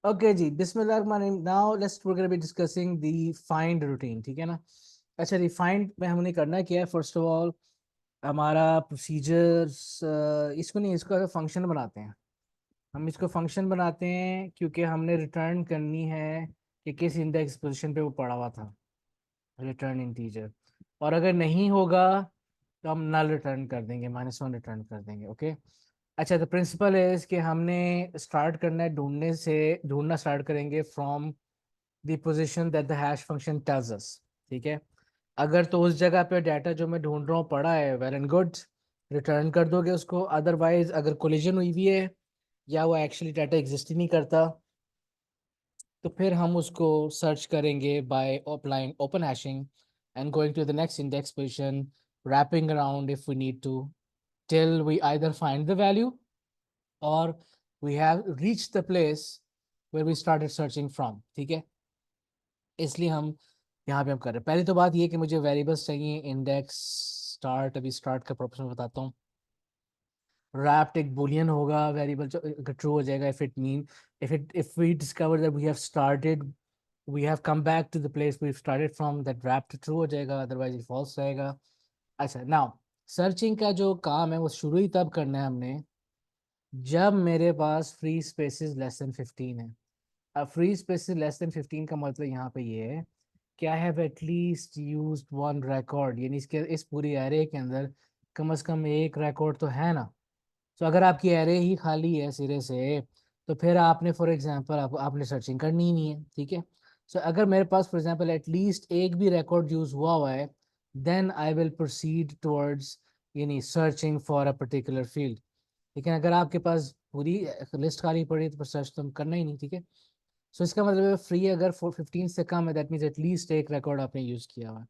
Okay जी, बिस्मिल्लाहिर्रहमानिर्रहीम। Now let's we gonna be discussing the find routine, ठीक है ना। अच्छा जी, फाइंड में हमने करना क्या है? फर्स्ट ऑफ ऑल हमारा प्रोसीजर्स, इसको नहीं, इसको फंक्शन बनाते हैं। हम इसको फंक्शन बनाते हैं क्योंकि हमने रिटर्न करनी है कि किस इंडेक्स पोजीशन पे वो पड़ा हुआ था, रिटर्न इंटीजर। और अगर नहीं होगा तो हम नल रिटर्न कर देंगे, -1 रिटर्न कर देंगे। ओके। अच्छा, तो प्रिंसिपल है कि हमने स्टार्ट करना है ढूंढने से, ढूंढना स्टार्ट करेंगे from the position that the hash function tells us. ठीक है। अगर तो उस जगह पे डाटा जो मैं ढूंढ रहा हूँ पड़ा है, वेल एंड गुड, रिटर्न कर दोगे उसको। अदरवाइज अगर कोलिजन हुई भी है या वो एक्चुअली डाटा एग्जिस्ट ही नहीं करता, तो फिर हम उसको सर्च करेंगे by applying open hashing and going to the next index position, wrapping around if we need to, till we either find the value or we have reached the place where we started searching from। ठीक है। इसलिए हम यहाँ पे हम कर रहे हैं। पहली तो बात ये कि मुझे वेरिएबल्स चाहिए, इंडेक्स स्टार्ट। अभी स्टार्ट का प्रोपोर्शन बताता हूँ। रैप्ट एक बुलियन होगा वेरिएबल, जो ट्रू हो जाएगा if it mean, if we discover that we have started, we have come back to the place we started from, that wrapped true हो जाएगा, अदरवाइज ये false रहेगा। अच्छा, नाउ सर्चिंग का जो काम है वो शुरू ही तब करना है हमने जब मेरे पास फ्री स्पेसेस लेस देन 15 है। अब फ्री स्पेसेस लेस देन 15 का मतलब यहाँ पे ये है कि I have at least used one record, यानी इसके इस पूरी एरे के अंदर कम से कम एक रिकॉर्ड तो है ना। तो अगर आपकी एरे ही खाली है सिरे से, तो फिर आपने फॉर एग्जांपल आपने सर्चिंग करनी ही नहीं है। ठीक है। सो अगर मेरे पास फॉर एग्जांपल एटलीस्ट एक भी रिकॉर्ड यूज हुआ हुआ है, then I will proceed towards यानी searching for a particular field. लेकिन अगर आपके पास पूरी लिस्ट खाली पड़ी है तो सर्च तो हम करना ही नहीं। ठीक है। सो इसका मतलब है फ्री अगर 15 से कम है, दैट मीन्स एटलीस्ट एक रिकॉर्ड आपने यूज किया हुआ है।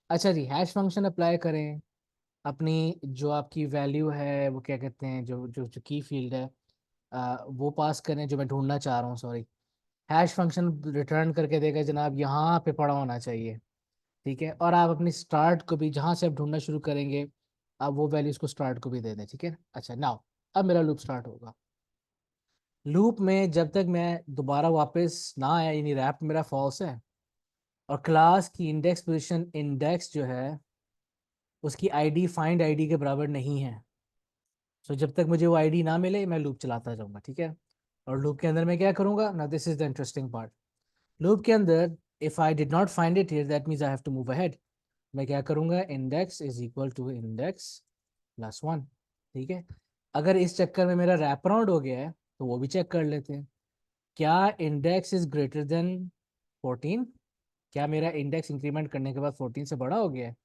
अच्छा जी, हैश फंक्शन अप्लाई करें। अपनी जो आपकी वैल्यू है वो क्या कहते हैं, जो जो जो की फील्ड है, वो पास करें जो मैं ढूंढना चाह रहा हूँ, सॉरी। हैश फंक्शन रिटर्न करके देगा जनाब यहाँ पे पड़ा होना चाहिए। ठीक है। और आप अपनी स्टार्ट को भी, जहाँ से आप ढूंढना शुरू करेंगे, आप वो वैल्यूज को स्टार्ट को भी दे दें। ठीक है। अच्छा, नाउ अब मेरा लूप स्टार्ट होगा। लूप में जब तक मैं दोबारा वापस ना आया, यानी रैप मेरा फॉल्स है और क्लास की इंडेक्स पोजीशन इंडेक्स जो है उसकी आईडी फाइंड आईडी के बराबर नहीं है, सो जब तक मुझे वो आईडी ना मिले मैं लूप चलाता जाऊंगा। ठीक है। और लूप के अंदर मैं क्या करूंगा ना, this is the interesting part. Loop के अंदर if I did not find it here, that means I have to move ahead. मैं क्या करूंगा, index is equal to index plus 1। ठीक है। अगर इस चक्कर में मेरा रैप अराउंड हो गया है तो वो भी चेक कर लेते हैं। क्या इंडेक्स इज ग्रेटर देन 14? क्या मेरा इंडेक्स इंक्रीमेंट करने के बाद 14 से बड़ा हो गया है?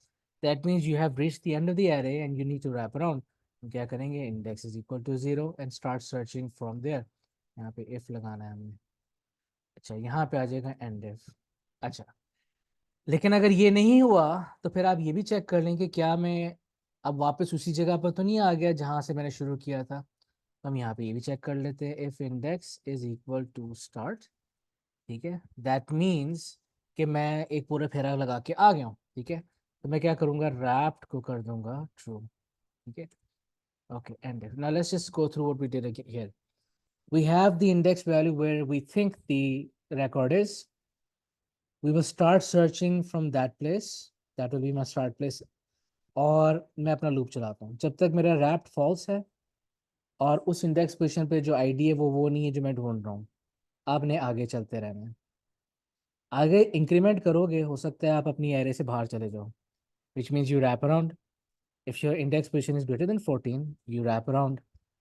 That means you have reached the end of the array and you need to wrap around. हम क्या करेंगे, index is equal to 0 and start searching from there. यहाँ पे इफ लगाना है हमने। अच्छा, यहाँ पे आ जाएगा एंड इफ। अच्छा, लेकिन अगर ये नहीं हुआ तो फिर आप ये भी चेक कर लें कि क्या मैं अब वापस उसी जगह पर तो नहीं आ गया जहाँ से मैंने शुरू किया था। तो हम यहाँ पे ये भी चेक कर लेते हैं, if index is equal to start. ठीक है। दैट मीन्स कि मैं एक पूरा फेरा लगा के आ गया हूँ। ठीक है। तो मैं क्या करूँगा, रैप्ट को कर दूंगा ट्रू। ठीक है। Okay, and now let's just go through what we did here. We have the index value where we think the record is. We will start searching from that place, that will be my start place। और मैं अपना loop चलाता हूँ जब तक मेरा wrapped false है और उस इंडेक्स पोजीशन पे जो आईडी है वो नहीं है जो मैं ढूंढ रहा हूँ। आपने आगे चलते रहना है। आगे इंक्रीमेंट करोगे हो सकता है आप अपनी एरे से बाहर चले जाओ, which means you wrap around। If your index position is greater than 14, you wrap around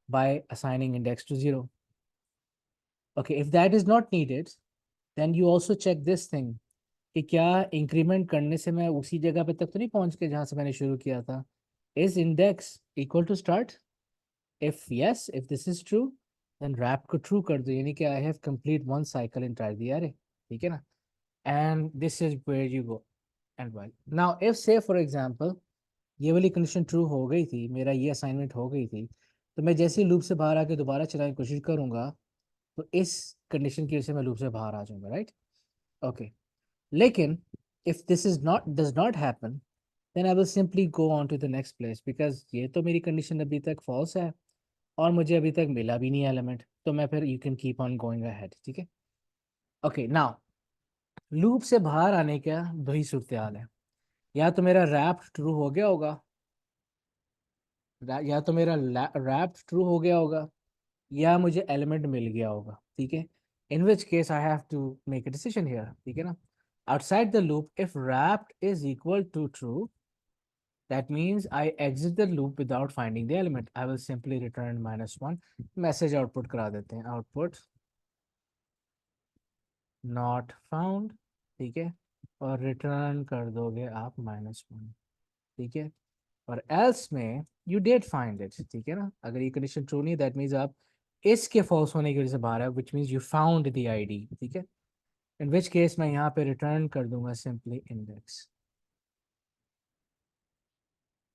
by assigning index to 0। Okay, if that is not needed, then you also check this thing कि क्या increment करने से मैं उसी जगह पे तक तो नहीं पहुंच गया जहां से मैंने शुरू किया था। Is index equal to start? If yes, if this is true, then wrap को ट्रू कर दो, यानी कि I have complete one cycle in ट्राई दिया रे। ठीक है ना। And this is where you go and while. Now if say for example ये वाली कंडीशन ट्रू हो गई थी, मेरा ये असाइनमेंट हो गई थी, तो मैं जैसे ही लूप से बाहर आके दोबारा चलाने की कोशिश करूंगा तो इस कंडीशन की वजह से मैं लूप से बाहर आ जाऊंगा, राइट। ओके। लेकिन if this is not does not happen, then I will simply go on to the next place, because ये तो मेरी कंडीशन अभी तक false है और मुझे अभी तक मिला भी नहीं एलिमेंट, तो मैं फिर you can keep on going ahead। ठीक है। ओके नाउ लूप से बाहर आने का दो ही सूरत हाल है, या तो मेरा रैप ट्रू हो गया होगा, या तो मेरा रैप ट्रू हो गया होगा, या मुझे एलिमेंट मिल गया होगा, ठीक है। In which case I have to make a decision here, ठीक है ना। Outside the loop if wrapped is equal to true, that means I exit the loop without finding the element. I will simply return -1. Message output करा देते हैं, output not found, ठीक है, और return कर दोगे आप -1, ठीक है। और एल्स में यू डिड फाइंड इट, ठीक है ना। अगर ये कंडीशन ट्रू नहीं, दैट मीन्स आप इसके फॉल्स होने की वजह से बाहर है, which means you found the ID, ठीक है। इन विच केस मैं यहाँ पे रिटर्न कर दूंगा simply index,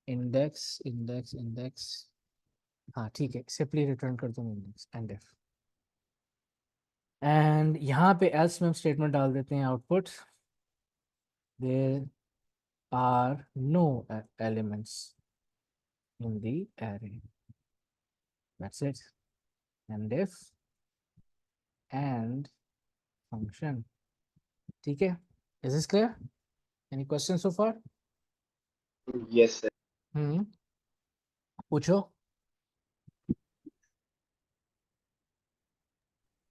index index index, हाँ ठीक है, सिंपली रिटर्न कर दूंगा इंडेक्स एंड इफ। एंड यहाँ पे एल्स में हम स्टेटमेंट डाल देते हैं, output there are no elements in the array, that's it. End if end function, ठीक है। Is this clear? Any question so far? Yes, sir. पूछो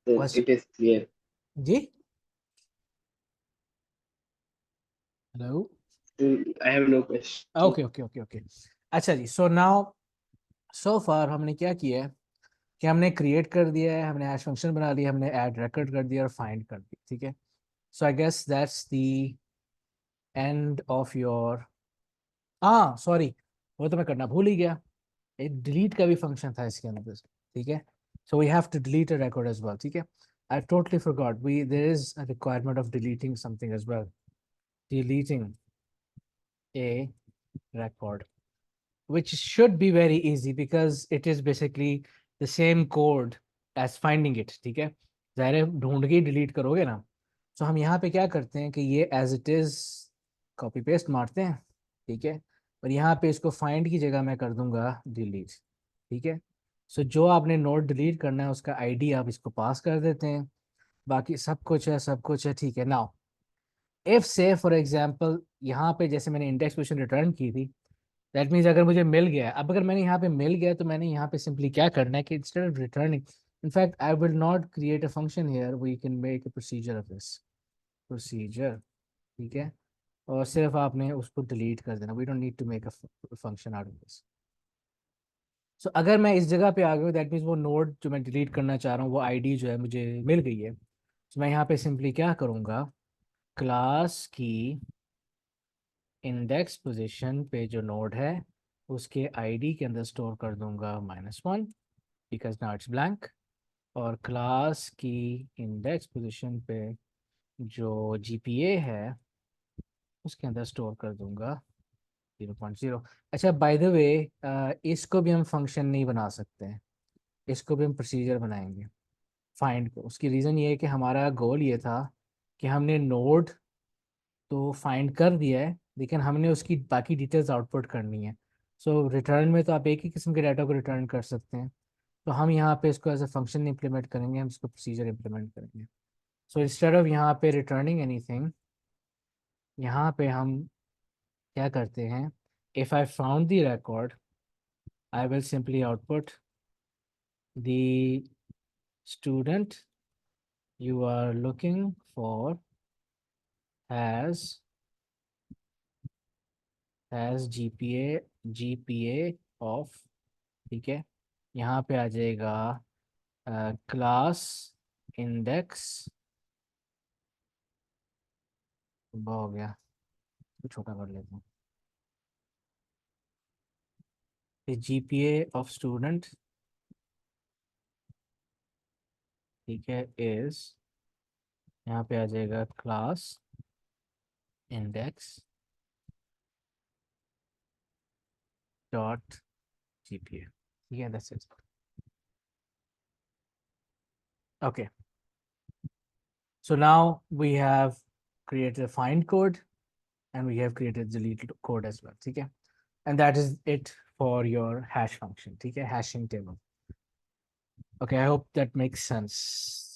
Sir, question it is clear. जी। Hello. Sir, I have no question. Okay okay okay okay. अच्छा जी, so now so फार हमने क्या किया है कि हमने क्रिएट कर दिया है, हमने हैश फंक्शन बना लिया, हमने ऐड रिकॉर्ड कर दिया और फाइंड कर दिया, ठीक है। So I guess that's the end of your, हाँ सॉरी, वो तो मैं करना भूल ही गया, एक डिलीट का भी फंक्शन था इसके अंदर, ठीक है। So we have to delete a record as well, ठीक है। I totally forgot, we there is a requirement of deleting something as well, deleting a record, which should be very easy because it is basically the same code as finding it, ठीक है। ज़ाहिर है ढूंढ के delete करोगे ना। तो हम यहाँ पे क्या करते हैं कि ये as it is copy paste मारते हैं, ठीक है। और यहाँ पे इसको फाइंड की जगह मैं कर दूंगा डिलीट, ठीक है। सो जो आपने नोट डिलीट करना है उसका आईडी आप इसको पास कर देते हैं, बाकी सब कुछ है, सब कुछ है, ठीक है। Now if say for example यहाँ पे जैसे मैंने इंडेक्स पोजीशन रिटर्न की थी, दैट मीन्स अगर मुझे मिल गया, अब अगर मैंने यहाँ पे मिल गया तो मैंने यहाँ पे सिंपली क्या करना है कि instead of returning, in fact I will not create a function here, we can make a procedure of this, procedure, ठीक है। और सिर्फ आपने उसको डिलीट कर देना, we don't need to make a function out of this. So अगर मैं इस जगह पे आ गया, दैट मीन्स वो नोड जो मैं डिलीट करना चाह रहा हूँ वो आईडी जो है मुझे मिल गई है। तो मैं यहाँ पे सिंपली क्या करूँगा, क्लास की इंडेक्स पोजीशन पे जो नोड है उसके आईडी के अंदर स्टोर कर दूंगा -1 बिकॉज नाउ इट्स ब्लैंक, और क्लास की इंडेक्स पोजीशन पे जो जीपीए है उसके अंदर स्टोर कर दूंगा 0.0। अच्छा बाय द वे, इसको भी हम फंक्शन नहीं बना सकते हैं, इसको भी हम प्रोसीजर बनाएंगे फाइंड को। उसकी रीज़न ये है कि हमारा गोल ये था कि हमने नोड तो फाइंड कर दिया है, लेकिन हमने उसकी बाकी डिटेल्स आउटपुट करनी है। सो रिटर्न में तो आप एक ही किस्म के डाटा को रिटर्न कर सकते हैं, तो हम यहाँ पे इसको एज अ फंक्शन इम्प्लीमेंट करेंगे, हम इसको प्रोसीजर इम्प्लीमेंट करेंगे। सो इंस्टेड ऑफ यहाँ पे रिटर्निंग एनीथिंग, यहाँ पे हम क्या करते हैं, if I found the record I will simply output the student you are looking for has GPA of, ठीक है। यहाँ पे आ जाएगा क्लास इंडेक्स, हो गया, तो छोटा कर लेता हूँ, जीपीए ऑफ स्टूडेंट, ठीक है, इज, यहाँ पे आ जाएगा क्लास इंडेक्स डॉट जीपीए, ठीक है, that's it. Okay, so now we have created a find code and we have created delete code as well, ठीक है। And that is it for your hash function, ठीक है, hashing table. Okay, I hope that makes sense.